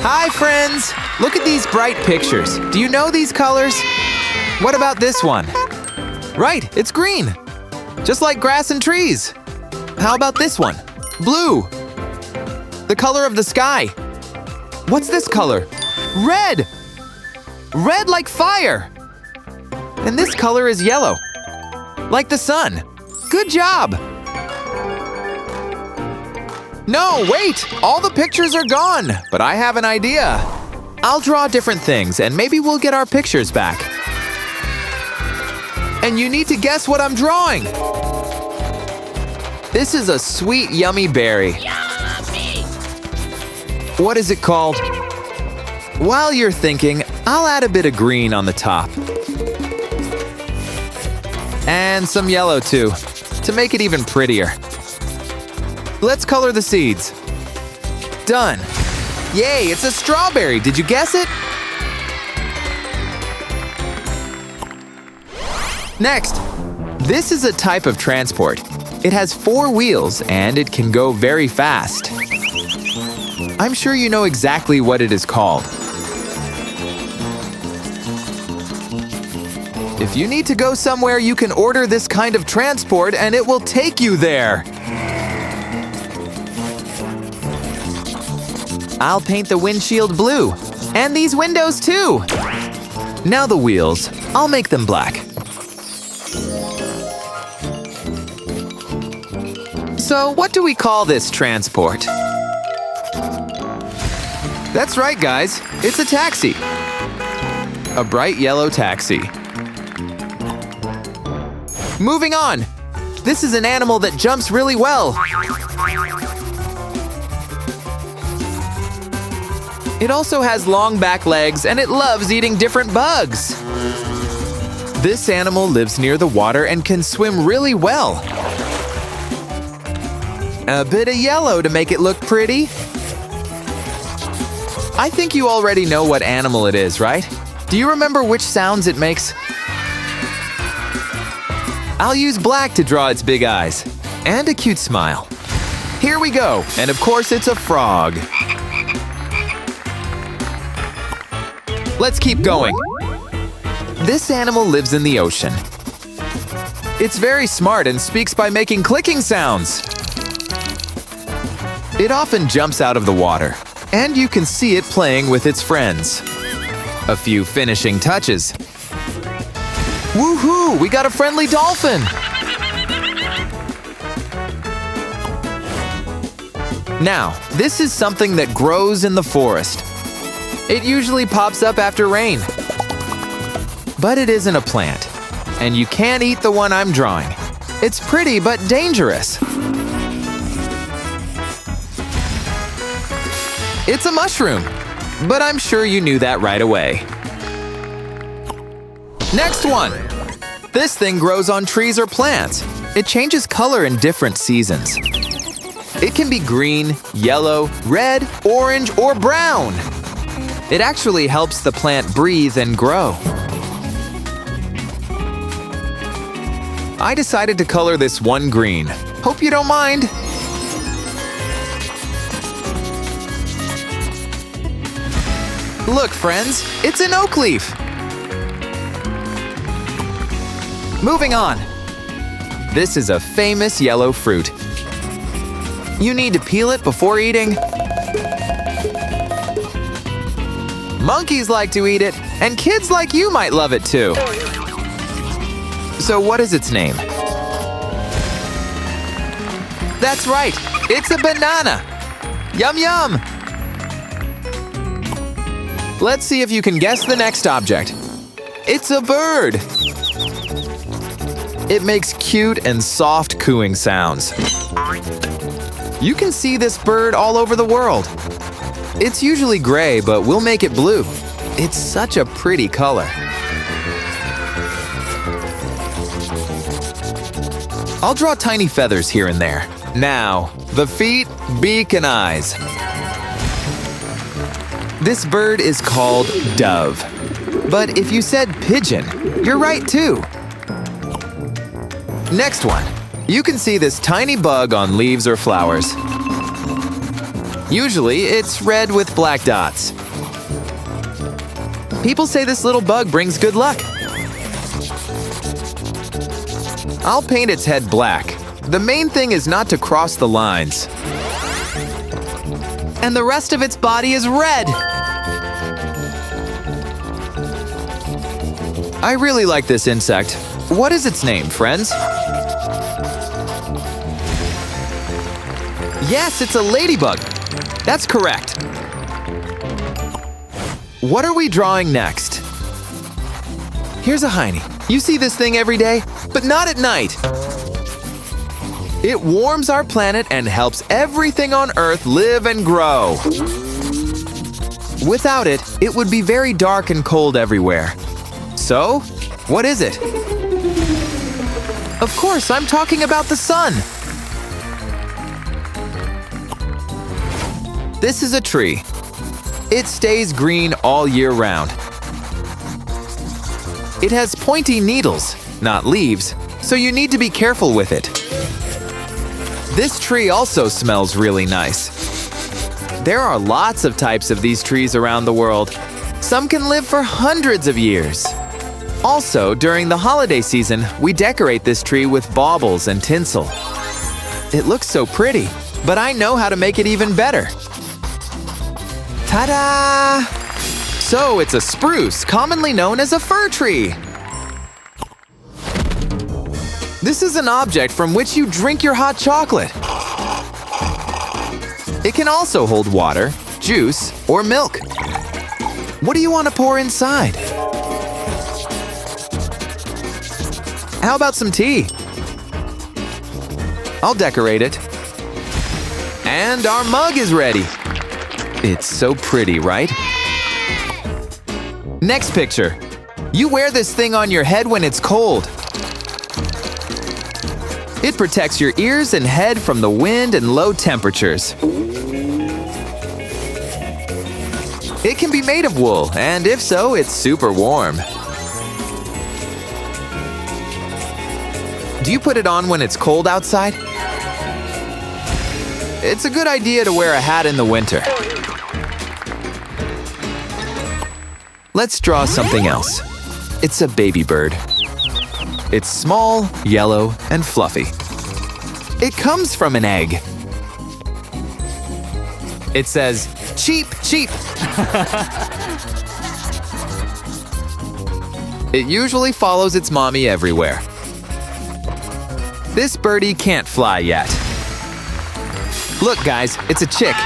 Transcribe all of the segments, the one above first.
Hi, friends! Look at these bright pictures. Do you know these colors? What about this one? Right, it's green. Just like grass and trees. How about this one? Blue. The color of the sky. What's this color? Red! Red like fire! And this color is yellow. Like the sun. Good job! No, wait! All the pictures are gone, but I have an idea. I'll draw different things and maybe we'll get our pictures back. And you need to guess what I'm drawing. This is a sweet, yummy berry. Yummy! What is it called? While you're thinking, I'll add a bit of green on the top. And some yellow too, to make it even prettier. Let's color the seeds. Done. Yay, it's a strawberry. Did you guess it? Next, this is a type of transport. It has 4 wheels and it can go very fast. I'm sure you know exactly what it is called. If you need to go somewhere, you can order this kind of transport and it will take you there. I'll paint the windshield blue. And these windows too. Now the wheels. I'll make them black. So what do we call this transport? That's right, guys. It's a taxi. A bright yellow taxi. Moving on. This is an animal that jumps really well. It also has long back legs and it loves eating different bugs. This animal lives near the water and can swim really well. A bit of yellow to make it look pretty. I think you already know what animal it is, right? Do you remember which sounds it makes? I'll use black to draw its big eyes. And a cute smile. Here we go, and of course it's a frog. Let's keep going. This animal lives in the ocean. It's very smart and speaks by making clicking sounds. It often jumps out of the water, and you can see it playing with its friends. A few finishing touches. Woohoo! We got a friendly dolphin! Now, this is something that grows in the forest. It usually pops up after rain. But it isn't a plant. And you can't eat the one I'm drawing. It's pretty but dangerous. It's a mushroom. But I'm sure you knew that right away. Next one! This thing grows on trees or plants. It changes color in different seasons. It can be green, yellow, red, orange, or brown. It actually helps the plant breathe and grow. I decided to color this one green. Hope you don't mind. Look, friends, it's an oak leaf. Moving on. This is a famous yellow fruit. You need to peel it before eating. Monkeys like to eat it, and kids like you might love it too. So what is its name? That's right, it's a banana. Yum yum! Let's see if you can guess the next object. It's a bird. It makes cute and soft cooing sounds. You can see this bird all over the world. It's usually gray, but we'll make it blue. It's such a pretty color. I'll draw tiny feathers here and there. Now, the feet, beak, and eyes. This bird is called dove. But if you said pigeon, you're right too. Next one. You can see this tiny bug on leaves or flowers. Usually, it's red with black dots. People say this little bug brings good luck. I'll paint its head black. The main thing is not to cross the lines. And the rest of its body is red. I really like this insect. What is its name, friends? Yes, it's a ladybug. That's correct. What are we drawing next? Here's a hiney. You see this thing every day, but not at night. It warms our planet and helps everything on Earth live and grow. Without it, it would be very dark and cold everywhere. So, what is it? Of course, I'm talking about the sun. This is a tree. It stays green all year round. It has pointy needles, not leaves, so you need to be careful with it. This tree also smells really nice. There are lots of types of these trees around the world. Some can live for hundreds of years. Also, during the holiday season, we decorate this tree with baubles and tinsel. It looks so pretty, but I know how to make it even better. Ta-da! So it's a spruce, commonly known as a fir tree. This is an object from which you drink your hot chocolate. It can also hold water, juice, or milk. What do you want to pour inside? How about some tea? I'll decorate it. And our mug is ready. It's so pretty, right? Next picture. You wear this thing on your head when it's cold. It protects your ears and head from the wind and low temperatures. It can be made of wool, and if so, it's super warm. Do you put it on when it's cold outside? It's a good idea to wear a hat in the winter. Let's draw something else. It's a baby bird. It's small, yellow, and fluffy. It comes from an egg. It says, "Cheep, cheep." It usually follows its mommy everywhere. This birdie can't fly yet. Look, guys, it's a chick.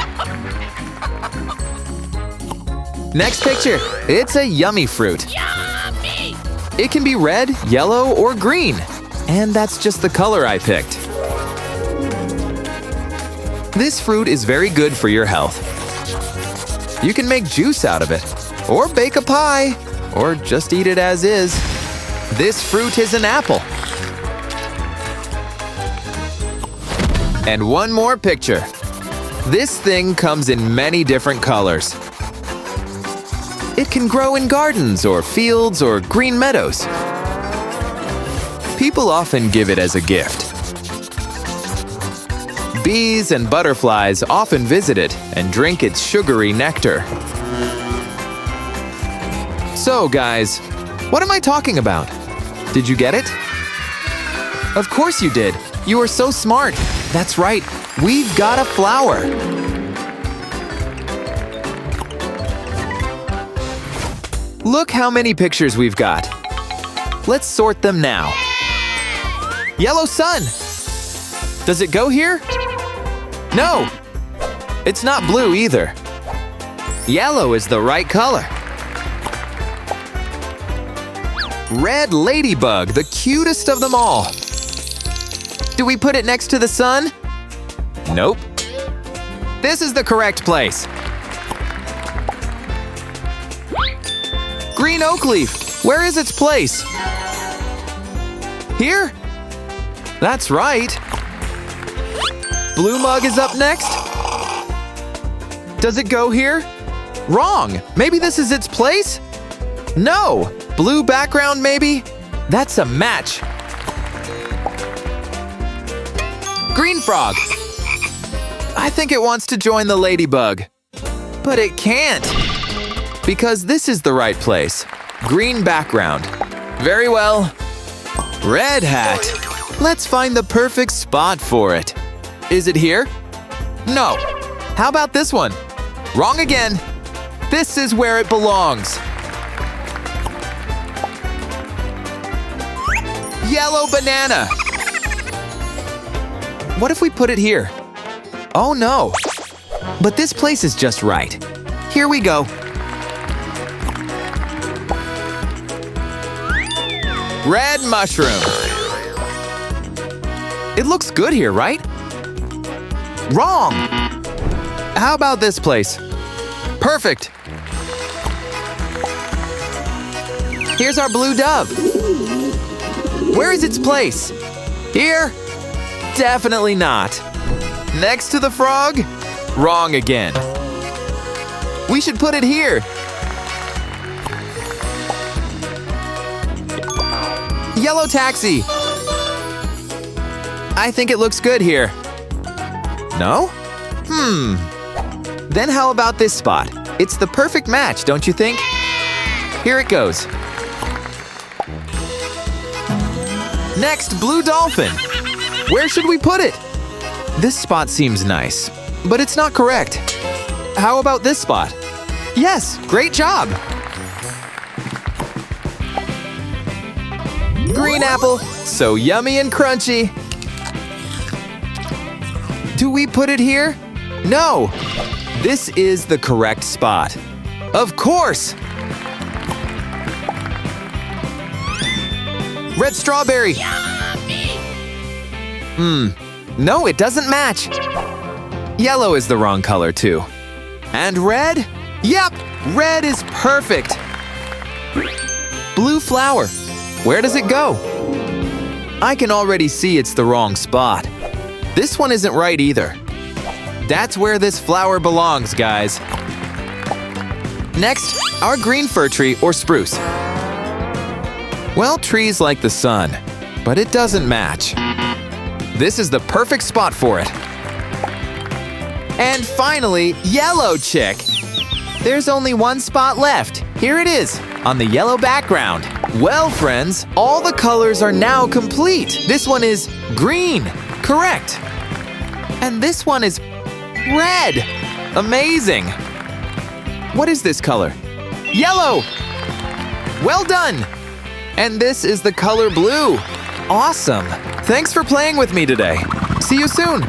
Next picture. It's a yummy fruit. Yummy! It can be red, yellow, or green. And that's just the color I picked. This fruit is very good for your health. You can make juice out of it, or bake a pie, or just eat it as is. This fruit is an apple. And one more picture. This thing comes in many different colors. It can grow in gardens or fields or green meadows. People often give it as a gift. Bees and butterflies often visit it and drink its sugary nectar. So, guys, what am I talking about? Did you get it? Of course you did. You are so smart. That's right. We've got a flower. Look how many pictures we've got. Let's sort them now. Yellow sun. Does it go here? No. It's not blue either. Yellow is the right color. Red ladybug, the cutest of them all. Do we put it next to the sun? Nope. This is the correct place. Green oak leaf, where is its place? Here? That's right. Blue mug is up next. Does it go here? Wrong. Maybe this is its place? No. Blue background, maybe? That's a match. Green frog. I think it wants to join the ladybug. But it can't. Because this is the right place. Green background. Very well. Red hat. Let's find the perfect spot for it. Is it here? No. How about this one? Wrong again. This is where it belongs. Yellow banana. What if we put it here? Oh no. But this place is just right. Here we go. Red mushroom. It looks good here, right? Wrong. How about this place? Perfect. Here's our blue dove. Where is its place? Here? Definitely not. Next to the frog? Wrong again. We should put it here. Yellow taxi. I think it looks good here. No? Then how about this spot? It's the perfect match, don't you think? Here it goes. Next, blue dolphin. Where should we put it? This spot seems nice, but it's not correct. How about this spot? Yes, great job. Green apple, so yummy and crunchy. Do we put it here? No. This is the correct spot. Of course. Red strawberry. No, it doesn't match. Yellow is the wrong color too. And red? Yep, red is perfect. Blue flower. Where does it go? I can already see it's the wrong spot. This one isn't right either. That's where this flower belongs, guys. Next, our green fir tree or spruce. Well, trees like the sun, but it doesn't match. This is the perfect spot for it. And finally, yellow chick. There's only one spot left. Here it is, on the yellow background. Well, friends, all the colors are now complete. This one is green, correct. And this one is red. Amazing. What is this color? Yellow. Well done. And this is the color blue. Awesome. Thanks for playing with me today. See you soon.